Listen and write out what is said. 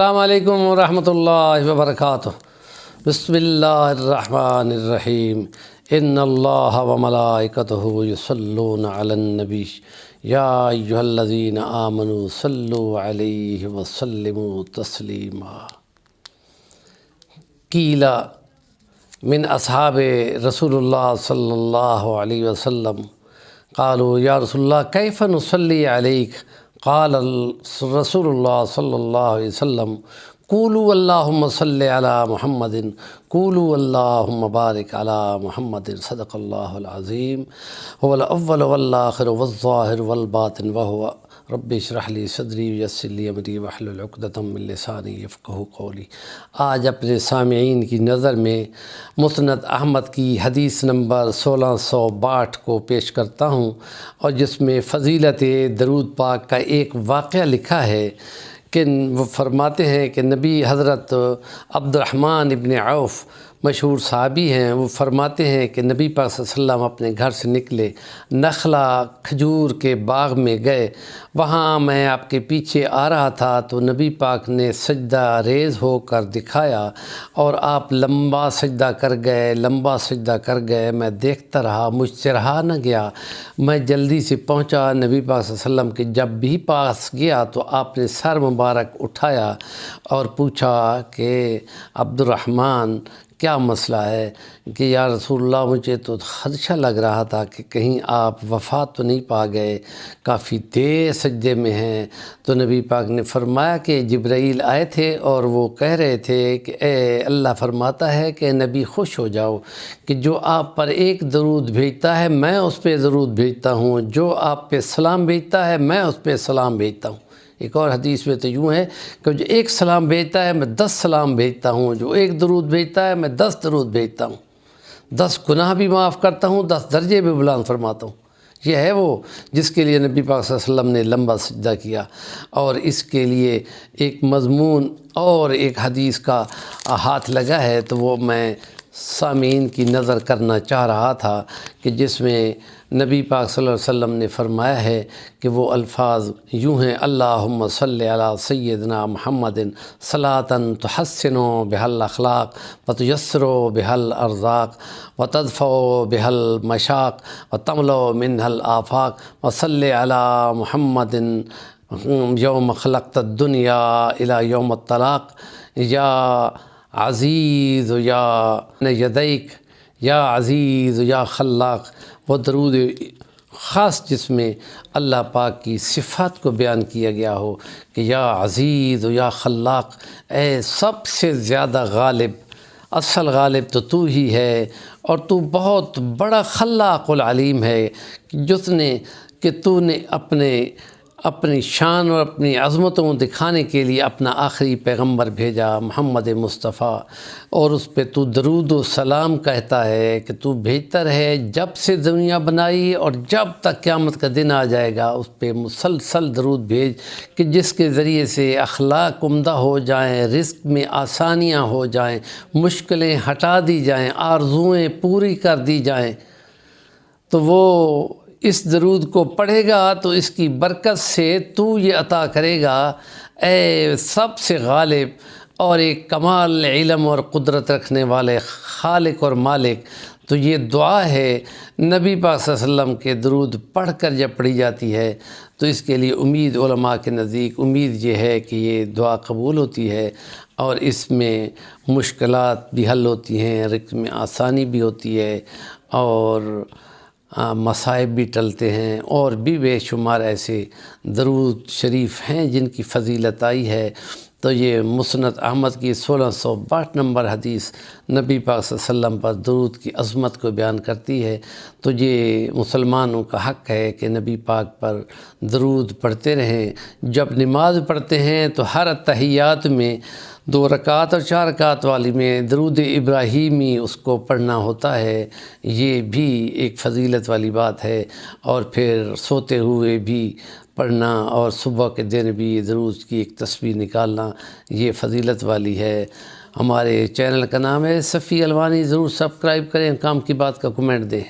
السلام علیکم ورحمۃ اللہ وبرکاتہ۔ بسم اللہ الرحمن الرحیم۔ ان اللہ وملائکتہ یصلون علی النبی یا ایھا الذین آمنوا صلوا علیہ وسلموا تسلیما۔ قیل من اصحاب رسول اللہ صلی اللہ علیہ وسلم قالوا یا رسول اللہ کیف نصلی علیک؟ قال رسول اللہ صلی اللہ علیہ وسلم قولوا اللہم صلی علی محمد قولوا اللہم بارک علی محمد۔ صدق اللہ العظیم۔ هو الاول والآخر والظاہر والباطن وهو رب اشرح لی صدری ویسر لی امری واحلل عقدۃ من لسانی یفقہوا قولی۔ آج اپنے سامعین کی نظر میں مسند احمد کی حدیث نمبر 1662 کو پیش کرتا ہوں، اور جس میں فضیلت درود پاک کا ایک واقعہ لکھا ہے کہ وہ فرماتے ہیں کہ نبی حضرت عبد الرحمن ابن عوف مشہور صحابی ہیں، وہ فرماتے ہیں کہ نبی پاک صلی اللہ علیہ وسلم اپنے گھر سے نکلے، نخلا کھجور کے باغ میں گئے، وہاں میں آپ کے پیچھے آ رہا تھا تو نبی پاک نے سجدہ ریز ہو کر دکھایا اور آپ لمبا سجدہ کر گئے، میں دیکھتا رہا، مجھ سے رہا نہ گیا، میں جلدی سے پہنچا نبی پاک صلی اللہ علیہ وسلم کے۔ جب بھی پاس گیا تو آپ نے سر مبارک اٹھایا اور پوچھا کہ عبد الرحمن کیا مسئلہ ہے؟ کہ یا رسول اللہ مجھے تو خدشہ لگ رہا تھا کہ کہیں آپ وفات تو نہیں پا گئے، کافی دیر سجدے میں ہیں۔ تو نبی پاک نے فرمایا کہ جبرائیل آئے تھے اور وہ کہہ رہے تھے کہ اے اللہ فرماتا ہے کہ نبی خوش ہو جاؤ کہ جو آپ پر ایک درود بھیجتا ہے میں اس پہ درود بھیجتا ہوں، جو آپ پہ سلام بھیجتا ہے میں اس پہ سلام بھیجتا ہوں۔ ایک اور حدیث میں تو یوں ہے کہ جو ایک سلام بھیجتا ہے میں 10 سلام بھیجتا ہوں، جو ایک درود بھیجتا ہے میں 10 درود بھیجتا ہوں، 10 گناہ بھی معاف کرتا ہوں، 10 درجے بھی بلند فرماتا ہوں۔ یہ ہے وہ جس کے لیے نبی پاک صلی اللہ علیہ وسلم نے لمبا سجدہ کیا۔ اور اس کے لیے ایک مضمون اور ایک حدیث کا ہاتھ لگا ہے تو وہ میں سامعین کی نظر کرنا چاہ رہا تھا کہ جس میں نبی پاک صلی اللہ علیہ وسلم نے فرمایا ہے کہ وہ الفاظ یوں ہیں: اللہم صلی علی سیدنا محمد صلاۃً تحسن بها الاخلاق وتیسر بها الارزاق وتدفع بها المشاق وتملأ منها الآفاق وصلی علی محمد یوم خلقت الدنیا الی یوم الطلاق یا عزیز یا یدیک یا عزیز یا خلاق۔ وہ درود خاص جس میں اللہ پاک کی صفات کو بیان کیا گیا ہو کہ یا عزیز یا خلاق، اے سب سے زیادہ غالب، اصل غالب تو ہی ہے، اور تو بہت بڑا خلاق العلیم ہے جس نے کہ تو نے اپنی شان اور اپنی عظمتوں دکھانے کے لیے اپنا آخری پیغمبر بھیجا محمد مصطفیٰ، اور اس پہ تو درود و سلام کہتا ہے کہ تو بھیجتا رہے جب سے دنیا بنائی اور جب تک قیامت کا دن آ جائے گا، اس پہ مسلسل درود بھیج کہ جس کے ذریعے سے اخلاق عمدہ ہو جائیں، رزق میں آسانیاں ہو جائیں، مشکلیں ہٹا دی جائیں، آرزوئیں پوری کر دی جائیں۔ تو وہ اس درود کو پڑھے گا تو اس کی برکت سے تو یہ عطا کرے گا، اے سب سے غالب اور ایک کمال علم اور قدرت رکھنے والے خالق اور مالک۔ تو یہ دعا ہے نبی پاک صلی اللہ علیہ وسلم کے درود پڑھ کر جب پڑھی جاتی ہے تو اس کے لیے امید علماء کے نزدیک امید یہ ہے کہ یہ دعا قبول ہوتی ہے، اور اس میں مشکلات بھی حل ہوتی ہیں، رزق میں آسانی بھی ہوتی ہے، اور مصائب بھی ٹلتے ہیں، اور بھی بے شمار ایسے درود شریف ہیں جن کی فضیلت آئی ہے۔ تو یہ مسند احمد کی 1662 نمبر حدیث نبی پاک صلی اللہ علیہ وسلم پر درود کی عظمت کو بیان کرتی ہے۔ تو یہ مسلمانوں کا حق ہے کہ نبی پاک پر درود پڑھتے رہیں۔ جب نماز پڑھتے ہیں تو ہر تحیات میں 2 رکعت اور 4 رکعت والی میں درود ابراہیمی اس کو پڑھنا ہوتا ہے، یہ بھی ایک فضیلت والی بات ہے۔ اور پھر سوتے ہوئے بھی پڑھنا اور صبح کے دن بھی درود کی ایک تسبیح نکالنا یہ فضیلت والی ہے۔ ہمارے چینل کا نام ہے صفی الوانی، ضرور سبسکرائب کریں، کام کی بات کا کمنٹ دیں۔